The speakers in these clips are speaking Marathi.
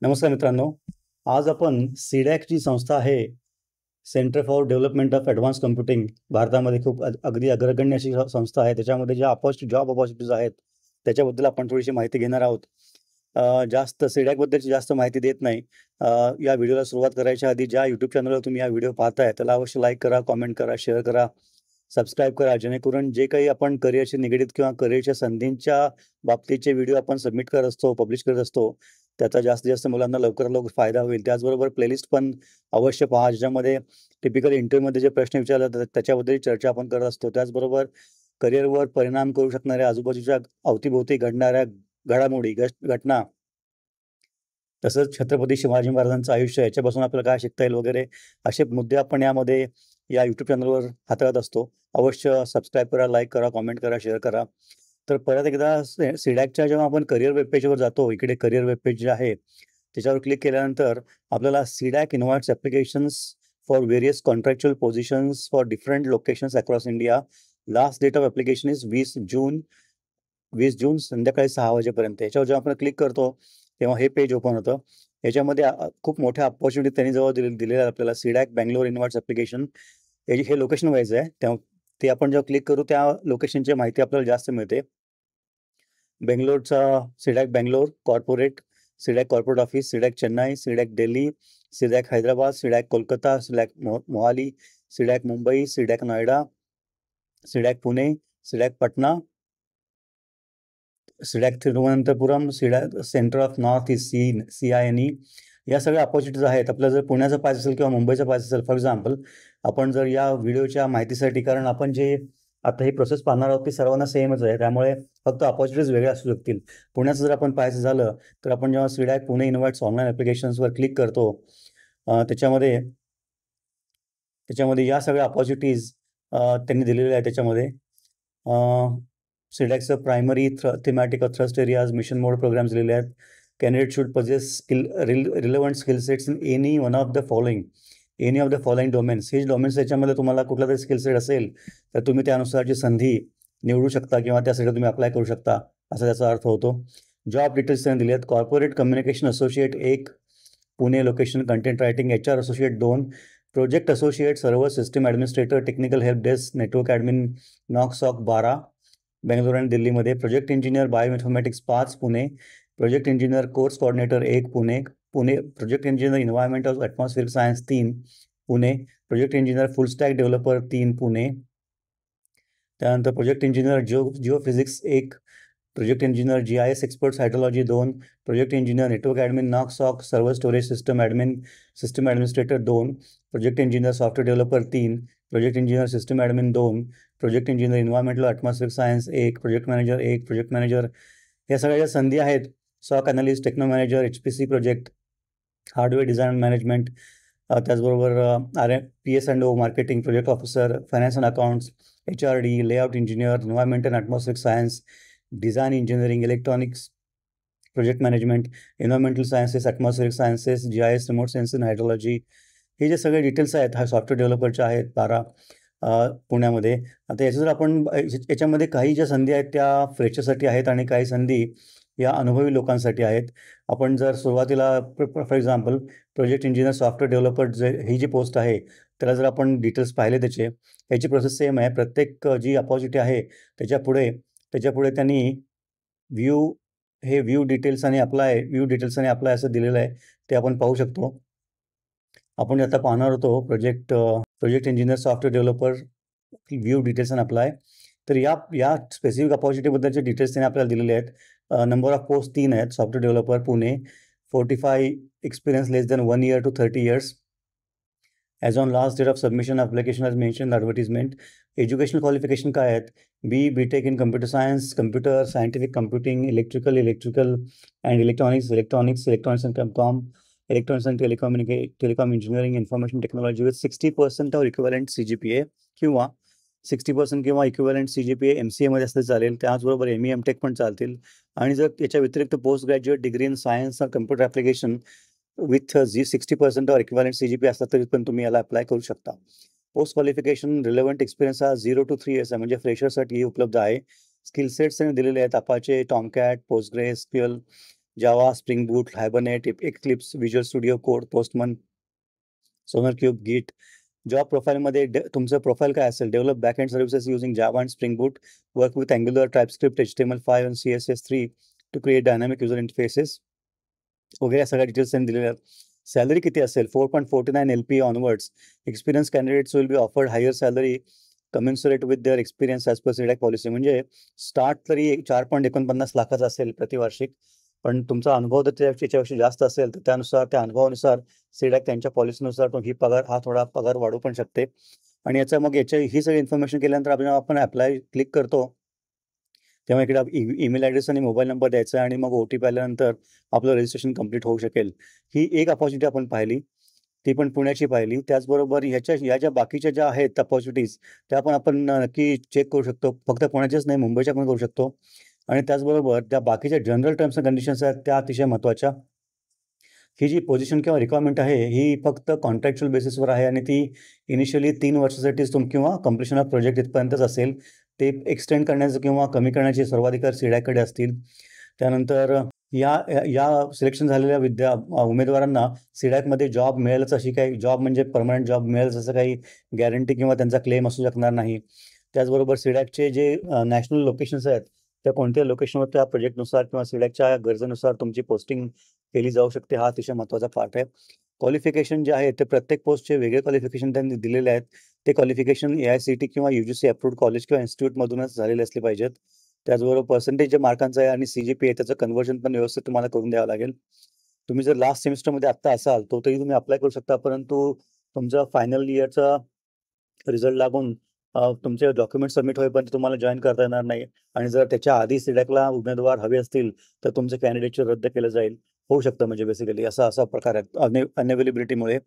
नमस्कार मित्रांनो. आज आपण सीडॅक जी संस्था आहे, centre for development of advance computing, भारतामध्ये खूप अगदी अग्रगण्य अशी संस्था आहे. त्याच्यामध्ये ज्या जॉब अपॉर्च्युनिटीज आहेत, त्याच्याबद्दल आपण थोडीशी माहिती घेणार आहोत. जास्त सीडॅकबद्दलची जास्त माहिती देत नाही. या व्हिडिओला सुरुवात करायच्या आधी ज्या यूट्यूब चॅनलवर तुम्ही हा व्हिडिओ पाहताय, त्याला अवश्य लाईक करा, कमेंट करा, शेअर करा, सबस्क्राईब करा. जेणेकरून जे काही आपण करिअरशी निगडीत किंवा करिअरच्या संधींच्या बाबतीचे व्हिडिओ आपण सबमिट करत असतो, पब्लिश करत असतो, त्याचा जास्तीत जास्त मुलांना लवकरात लवकर फायदा होईल. त्याचबरोबर प्लेलिस्ट पण अवश्य पहा, ज्याच्यामध्ये टिपिकल इंटरव्ह्यूमध्ये जे प्रश्न विचारले जातात त्याच्याबद्दल चर्चा आपण करत असतो. त्याचबरोबर करिअरवर परिणाम करू शकणाऱ्या आजूबाजूच्या अवतीभोवती घडणाऱ्या घडामोडी, घटना, तसंच छत्रपती शिवाजी महाराजांचं आयुष्य, याच्यापासून आपल्याला काय शिकता येईल वगैरे असे मुद्दे आपण यामध्ये या यूट्यूब चॅनलवर हाताळत असतो. अवश्य सबस्क्राईब करा, लाईक करा, कमेंट करा, शेअर करा. तर परत एकदा सीडॅकच्या जेव्हा आपण करिअर वेब पेजवर जातो, इकडे करिअर वेब पेज जे आहे, त्याच्यावर क्लिक केल्यानंतर आपल्याला CDAC invites applications for various contractual positions for different locations across India. Last date of application is 20 June संध्याकाळी 6 वाजेपर्यंत. याच्यावर जेव्हा आपण क्लिक करतो, तेव्हा हे पेज ओपन होतं. याच्यामध्ये खूप मोठ्या अपॉर्च्युनिटी त्यांनी जवळ दिलेल्या आहेत आपल्याला. सीडॅक बँगलोर इन्व्हाइट्स ॲप्लिकेशन, हे लोकेशन वाईज आहे. तेव्हा ते आपण जेव्हा क्लिक करू, त्या लोकेशनची माहिती आपल्याला जास्त मिळते. बेंगलोरचा CDAC Bangalore corporate, CDAC corporate office, CDAC Chennai, CDAC Delhi, CDAC Hyderabad, CDAC Kolkata, CDAC Mohali, CDAC Mumbai, CDAC Noida, CDAC Pune, CDAC Patna, CDAC Thiruvananthapuram, CDAC centre of north east CINE. या सगळ्या अपॉर्च्युनिटीज आहेत. आपल्याला जर पुण्याचं पाहिजे असेल किंवा मुंबईचं पाहिजे असेल, फॉर एक्झाम्पल, आपण जर या व्हिडिओच्या माहितीसाठी, कारण आपण जे आता ही प्रोसेस पाहणार आहोत ती सर्वांना सेमच आहे, त्यामुळे फक्त अपॉर्च्युनिटीज वेगळ्या असू शकतील. पुण्याचं जर आपण पाहायचं झालं तर आपण जेव्हा सीडॅक पुणे इन्व्हाइट्स ऑनलाईन ॲप्लिकेशन्सवर क्लिक करतो, त्याच्यामध्ये त्याच्यामध्ये या सगळ्या अपॉर्च्युनिटीज त्यांनी दिलेल्या आहेत. त्याच्यामध्ये सीडॅकचं primary thematic thrust areas, mission mode programs दिलेले आहेत. Candidate should possess relevant skill sets in any one of the following domains. हे डोमेन्स, त्याच्यामध्ये तुम्हाला कुठला तरी स्किल सेट असेल तर तुम्ही त्यानुसारची संधी निवडू शकता किंवा त्यासाठी तुम्ही अप्लाय करू शकता, असा त्याचा अर्थ होतो. जॉब डिटेल्स त्यांनी दिले आहेत. Corporate communication associate 1 Pune location, content writing HR associate 2, project associate, server system administrator, technical help desk, network admin, NOC/SOC 12 Bangalore आणि दिल्लीमध्ये, project engineer bioinformatics 5 Pune, project engineer course coordinator 1 Pune, project engineer environment of atmospheric science 3 Pune, project engineer full stack developer 3 Pune. त्यानंतर project engineer geophysics 1, project engineer GIS experts hydrology 2, project engineer network admin NOC/SOC server storage system administrator 2, project engineer software developer 3, project engineer system admin 2, project engineer environmental atmospheric science 1, project manager 1, project manager. या सगळ्या ज्या संधी आहेत, SOC analyst, techno manager, HPC project, hardware design management, त्याचबरोबर PS&O marketing, project officer, finance and accounts, HRD, layout engineer, environmental atmospheric science, design engineering, electronics, project management, environmental sciences, atmospheric sciences, GIS, remote sensing, hydrology. हे जे सगळे डिटेल्स आहेत, हा सॉफ्टवेअर डेव्हलपरच्या आहेत 12 पुण्यामध्ये. आता याचं जर आपण याच्यामध्ये काही ज्या संधी आहेत त्या फ्रेशरसाठी आहेत आणि काही संधी या अनुभवी लोकांसाठी आहेत. आपण जर सुरुवातीला for example project engineer software developer ही जी पोस्ट आहे, त्याला जर आपण डिटेल्स पाहिले याची प्रोसेस सेम आहे. प्रत्येक जी अपॉर्च्युनिटी आहे त्याच्यापुढे त्यांनी व्ह्यू डिटेल्स आणि अप्लाय असं दिलेलं आहे, ते आपण पाहू शकतो. आपण आता पाहणार होतो project engineer software developer view details आणि अप्लाय. तर या स्पेसिफिक अपॉर्च्युनिटीबद्दलचे डिटेल्स त्यांनी आपल्याला दिलेले आहेत. नंबर ऑफ पोस्ट 3 आहेत. Software developer Pune, 45 experience less than 1 year to 30 years. As on last date of submission application as mention advertisement. Educational qualification काय आहेत? BTech in computer science, computer scientific computing, electrical and electronics and com, electronics and telecom engineering, information technology with 60% और इक्विव्हॅलंट CGPA किंवा 60% किंवा इक्विव्हॅलंट CGPA MCAमध्ये असलं चालेल. त्याचबरोबर ME MTech पण चालतील. आणि जर याच्या व्यतिरिक्त post graduate degree in science और कम्प्युटर ॲप्लिकेशन विथ 60% और इक्विव्हॅलंट CGPA असला तरी पण तुम्ही याला अप्लाय करू शकता. पोस्ट क्वालिफिकेशन रिलेव्हंट एक्सपिरियन्स हा 0 to 3 years आहे, म्हणजे फ्रेशरसाठी उपलब्ध आहे. स्किल सेट्स त्यांनी दिलेले आहेत. Apache, Tomcat, Postgres, SQL, Java, Spring Boot, Hibernate, Eclipse, Visual Studio Code, Postman, SonarQube, Git. Job प्रोफाईलमध्ये तुमचं प्रोफाईल काय असेल, develop backend services using Java and Spring Boot, work with Angular, TypeScript, HTML5 आणि CSS3 to create dynamic user interfaces वगैरे, या सगळ्या डिटेल्स त्यांनी दिलेल्या आहेत. सॅलरी किती असेल, 4.49 LP onwards. Experience candidates will be offered higher salary commensurate with their experience as per CDAC policy. म्हणजे स्टार्ट तरी 4.49 लाखाचा असेल प्रतिवार्षिक, पण तुमचा अनुभव जर त्याच्यापेक्षा जास्त असेल तर त्यानुसार, त्या अनुभवानुसार सिडॅक त्यांच्या पॉलिसीनुसार ही पगार, हा थोडा पगार वाढू पण शकते. आणि ही सगळी इन्फॉर्मेशन केल्यानंतर आपण अप्लाय क्लिक करतो, तेव्हा इकडे ईमेल ॲड्रेस आणि मोबाईल नंबर द्यायचा आणि मग OTP आल्यानंतर आपलं रजिस्ट्रेशन कंप्लीट होऊ शकेल. ही एक अपॉर्च्युनिटी आपण पाहिली, ती पण पुण्याची पाहिली. त्याचबरोबर या ज्या बाकीच्या ज्या आहेत अपॉर्च्युनिटीज, त्या पण आपण नक्की चेक करू शकतो. फक्त पुण्याच्याच नाही, मुंबईच्या पण करू शकतो. आणि त्याचबरोबर त्या बाकीच्या जनरल टर्म्स अँड कंडिशन्स आहेत, त्या अतिशय महत्त्वाच्या. ही जी पोझिशन किंवा रिक्वायरमेंट आहे, ही फक्त कॉन्ट्रॅक्च्युअल बेसिसवर आहे आणि ती इनिशियली 3 वर्षासाठीच किंवा कंप्लिशन ऑफ प्रोजेक्ट इथपर्यंतच असेल. ते एक्सटेंड करण्याचं किंवा कमी करण्याचे सर्वाधिकार सिडॅककडे असतील. त्यानंतर या या सिलेक्शन झालेल्या उमेदवारांना सिडॅकमध्ये जॉब मिळेलच, अशी काही जॉब म्हणजे परमनंट जॉब मिळेलच असं काही गॅरंटी किंवा त्यांचा क्लेम असू शकणार नाही. त्याचबरोबर सिडॅकचे जे नॅशनल लोकेशन्स आहेत, त्या कोणत्या लोकेशनवर त्या प्रोजेक्टनुसार किंवा सिडॅकच्या गरजेनुसार तुमची पोस्टिंग केली जाऊ शकते, हा अतिशय महत्त्वाचा पार्ट आहे. क्वालिफिकेशन जे आहे ते प्रत्येक पोस्टचे वेगळे क्वालिफिकेशन त्यांनी दिलेले आहेत. ते क्वालिफिकेशन AICTE किंवा UGC अप्रूव्ड कॉलेज किंवा इन्स्टिट्यूटमधूनच झालेले असले पाहिजेत. त्याचबरोबर पर्सेंटेज जे मार्कांचं आहे आणि CGPA त्याचं कन्व्हर्जन पण व्यवस्थित तुम्हाला करून द्यावं लागेल. तुम्ही जर लास्ट सेमिस्टरमध्ये आत्ता असाल, तरी तुम्ही अप्लाय करू शकता, परंतु तुमचा फायनल इयरचा रिझल्ट लागून तुमचे डॉक्युमेंट सबमिट होईपर्यंत तुम्हाला जॉईन करता येणार नाही. आणि जर त्याच्या आधी सिडॅकला उमेदवार हवे असतील तर तुमचं कॅन्डिडेटचे रद्द केलं जाईल, होऊ शकतं. म्हणजे बेसिकली असा प्रकार आहे अनअवेलेबिलिटीमुळे.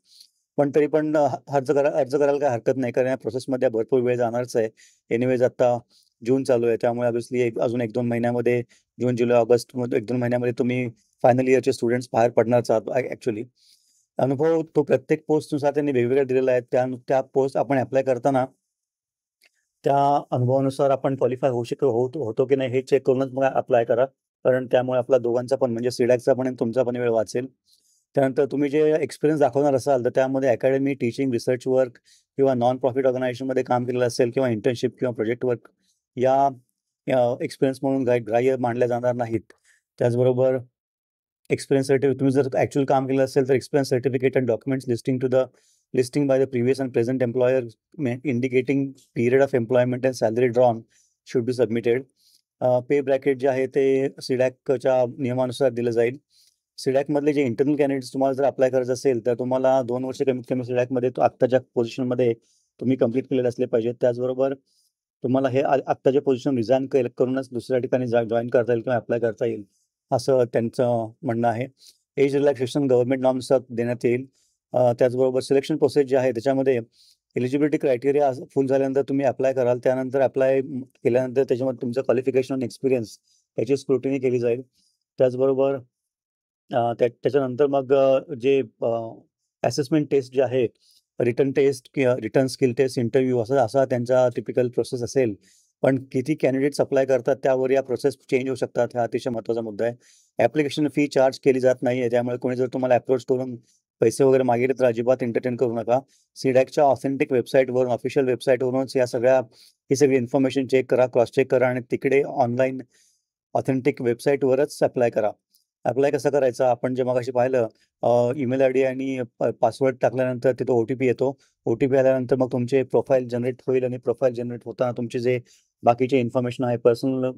पण तरी पण अर्ज करायला काही हरकत नाही, कारण या प्रोसेसमध्ये भरपूर वेळ जाणारच आहे. एनिवेज आता जून चालू आहे, त्यामुळे ऑब्व्हियसली अजून 1-2 महिन्यामध्ये, जून, जुलै, ऑगस्टमध्ये 1-2 महिन्यामध्ये तुम्ही फायनल इयरचे स्टुडंट्स बाहेर पडणारच आहात ॲक्च्युअली. अनुभव तो प्रत्येक पोस्टनुसार त्यांनी वेगवेगळा दिलेला आहे. त्या पोस्ट आपण अप्लाय करताना त्या अनुभवानुसार आपण क्वालिफाय होतो की नाही हे चेक करूनच मग अप्लाय करा. कारण त्यामुळे आपला दोघांचा पण, म्हणजे सिडॅकचा पण आणि तुमचा पण वेळ वाचेल. त्यानंतर तुम्ही जे एक्सपिरियन्स दाखवणार असाल, तर त्यामध्ये अकॅडमी, टीचिंग, रिसर्च वर्क किंवा नॉन प्रॉफिट ऑर्गनायझेशनमध्ये काम केलेलं असेल किंवा इंटर्नशिप किंवा प्रोजेक्ट वर्क, या एक्सपिरियन्स म्हणून ग्राह्य मानल्या जाणार नाहीत. त्याचबरोबर एक्सपिरियन्स सर्टिफिकेट, तुम्ही जर ॲक्च्युअल काम केलं असेल तर experience certificate and documents listing by the previous and present employer indicating period of employment and salary drawn should be submitted. Pay bracket जे आहे ते सिडॅकच्या नियमानुसार दिलं जाईल. सिडॅकमधले जे इंटरनल कॅन्डिडेट्स तुम्हाला जर अप्लाय करायचं असेल, तर तुम्हाला 2 वर्ष कमीत कमी सिडॅकमध्ये आत्ताच्या पोझिशनमध्ये तुम्ही कंप्लीट केलेले असले पाहिजेत. त्याचबरोबर तुम्हाला हे आत्ताचे पोझिशन रिझाईन करूनच दुसऱ्या ठिकाणी जॉईन करता येईल किंवा अप्लाय करता येईल, असं त्यांचं म्हणणं आहे. एज रिलॅक्सेशन गव्हर्नमेंट नॉर्मनुसार देण्यात येईल. त्याचबरोबर सिलेक्शन प्रोसेस जे आहे त्याच्यामध्ये एलिजिबिलिटी क्रायटेरिया फुल झाल्यानंतर तुम्ही अप्लाय कराल. त्यानंतर अप्लाय केल्यानंतर त्याच्यामध्ये तुमचं क्वालिफिकेशन आणि एक्सपिरियन्स याची स्क्रुटिनी केली जाईल. त्याचबरोबर त्याच्यानंतर मग जे असेसमेंट टेस्ट जे आहे, रिटन टेस्ट किंवा रिटन स्किल टेस्ट, इंटरव्ह्यू, असा त्यांचा टिपिकल प्रोसेस असेल. पण किती कॅन्डिडेट्स अप्लाय करतात त्यावर या प्रोसेस चेंज होऊ शकतात, हा अतिशय महत्त्वाचा मुद्दा आहे. ॲप्लिकेशन फी चार्ज केली जात नाही आहे, त्यामुळे कोणी जर तुम्हाला अप्रोच करून पैसे वगैरे मागितले तर अजिबात एंटरटेन करू नका. सिडॅकच्या ऑथेंटिक वेबसाईटवरून, ऑफिशियल वेबसाईटवरूनच ही सगळी इन्फॉर्मेशन चेक करा, क्रॉस चेक करा आणि तिकडे ऑनलाईन ऑथेंटिक वेबसाईटवरच अप्लाय करा. अप्लाय कसं करायचं, आपण जे मगाशी पाहिलं, ईमेल आयडी आणि पासवर्ड टाकल्यानंतर तिथं OTP येतो. OTP आल्यानंतर मग तुमचे प्रोफाईल जनरेट होईल आणि प्रोफाईल जनरेट होताना तुमचे जे बाकीचे इन्फॉर्मेशन आहे, पर्सनल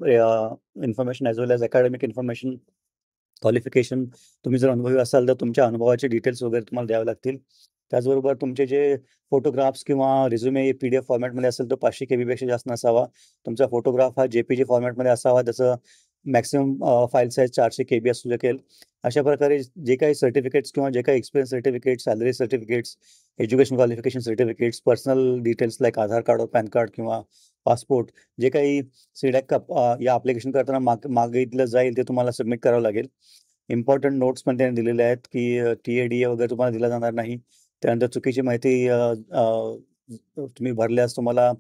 इन्फॉर्मेशन ॲज वेल ॲज अकॅडमिक इन्फॉर्मेशन, क्वालिफिकेशन, तुम्ही जर अनुभवी असाल तर तुमच्या अनुभवाचे डिटेल्स वगैरे तुम्हाला द्यावे लागतील. त्याचबरोबर तुमचे जे फोटोग्राफ्स किंवा रिझ्युमे PDF फॉर्मॅटमध्ये असेल तर 500 KB पेक्षा जास्त नसावा. तुमचा फोटोग्राफ हा JPG फॉर्मॅटमध्ये असावा, त्याचं मॅक्सिमम फाईल साईज 400 KB असू शकेल. अशा प्रकारे जे काही सर्टिफिकेट्स किंवा जे काही experience certificates, salary certificates, education qualification certificates, personal details like Aadhaar card और पॅन कार्ड किंवा पासपोर्ट, जे काही सिडॅक या ॲप्लिकेशन करताना मागितलं जाईल ते तुम्हाला सबमिट करावं लागेल. इम्पॉर्टंट नोट्स पण त्यांनी दिलेले आहेत की TADA वगैरे तुम्हाला दिला जाणार नाही. त्यानंतर चुकीची माहिती तुम्ही भरल्यास तुम्हाला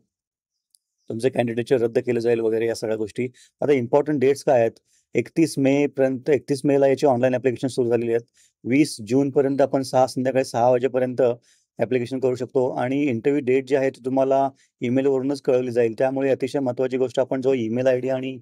तुमचे कॅन्डिडेटचे रद्द केलं जाईल वगैरे, या सगळ्या गोष्टी. आता इम्पॉर्टंट डेट्स काय आहेत, 31 मेपर्यंत 31 मेला याची ऑनलाईन ॲप्लिकेशन सुरू झालेली आहेत. 20 जूनपर्यंत आपण संध्याकाळी 6 वाजेपर्यंत ॲप्लिकेशन करू शकतो आणि इंटरव्ह्यू डेट जी आहे ती तुम्हाला ईमेलवरूनच कळवली जाईल. त्यामुळे अतिशय महत्त्वाची गोष्ट आपण जो ईमेल आयडी आणि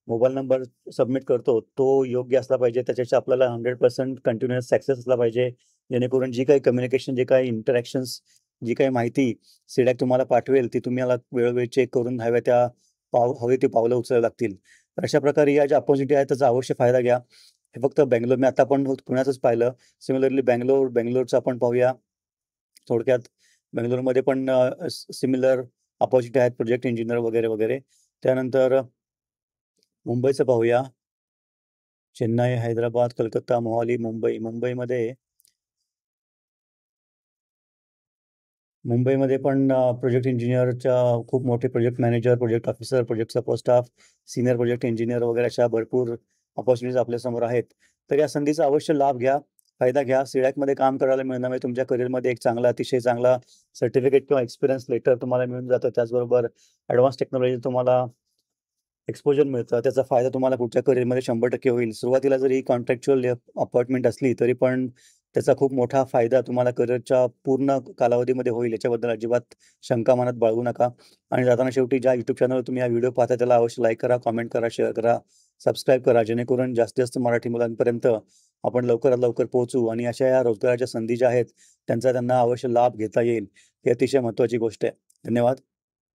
मोबाईल नंबर सबमिट करतो, तो योग्य असला पाहिजे. त्याच्याशी आपल्याला 100% कंटिन्युअस ॲक्सेस असला पाहिजे. जेणेकरून जी काही कम्युनिकेशन, जे काही इंटरॅक्शन्स, जी काही माहिती सीडॅक तुम्हाला पाठवेल, ती तुम्हाला वेळोवेळी चेक करून हवी ती पावलं उचलावी लागतील. तर अशा प्रकारे या ज्या अपॉर्च्युनिटी आहेत त्याचा अवश्य फायदा घ्या. हे फक्त मी आता पण पुण्याचंच पाहिलं. सिमिलरली बंगलोरचं आपण पाहूया. थोडक्यात बंगलोरमध्ये पण सिमिलर अपॉर्च्युनिटी आहेत, प्रोजेक्ट इंजिनियर वगैरे, वगैरे. त्यानंतर मुंबईचं पाहूया. चेन्नई, हैदराबाद, कलकत्ता, मोहाली, मुंबईमध्ये पण प्रोजेक्ट इंजिनिअरच्या खूप मोठे project manager, project officer, project support staff, senior project engineer वगैरे अशा भरपूर अपॉर्च्युनिटीज आपल्यासमोर आहेत. तर या संधीचा अवश्य लाभ घ्या, फायदा घ्या. सीडॅकमध्ये काम करायला मिळणं म्हणजे तुमच्या करिअरमध्ये एक अतिशय चांगला सर्टिफिकेट किंवा एक्सपिरियन्स लेटर तुम्हाला मिळून जातं. त्याचबरोबर ॲडव्हान्स टेक्नॉलॉजी तुम्हाला एक्सपोजर मिळतं. त्याचा फायदा तुम्हाला पुढच्या करिअरमध्ये 100% होईल. सुरुवातीला जरी ही कॉन्ट्रॅक्च्युअल अपॉइंटमेंट असली, तरी पण त्याचा खूप मोठा फायदा तुम्हाला करिअरच्या पूर्ण कालावधीमध्ये होईल. याच्याबद्दल अजिबात शंका मनात बाळगू नका. आणि जाताना शेवटी ज्या YouTube चॅनलवर तुम्ही हा व्हिडिओ पाहता त्याला अवश्य लाईक करा, कमेंट करा, शेअर करा, सबस्क्राईब करा. जेणेकरून जास्तीत जास्त मराठी मुलांपर्यंत आपण लवकरात लवकर पोहोचू आणि अशा या रोजगाराच्या संधी ज्या आहेत, त्यांचा त्यांना अवश्य लाभ घेता येईल. ही अतिशय महत्त्वाची गोष्ट आहे. धन्यवाद.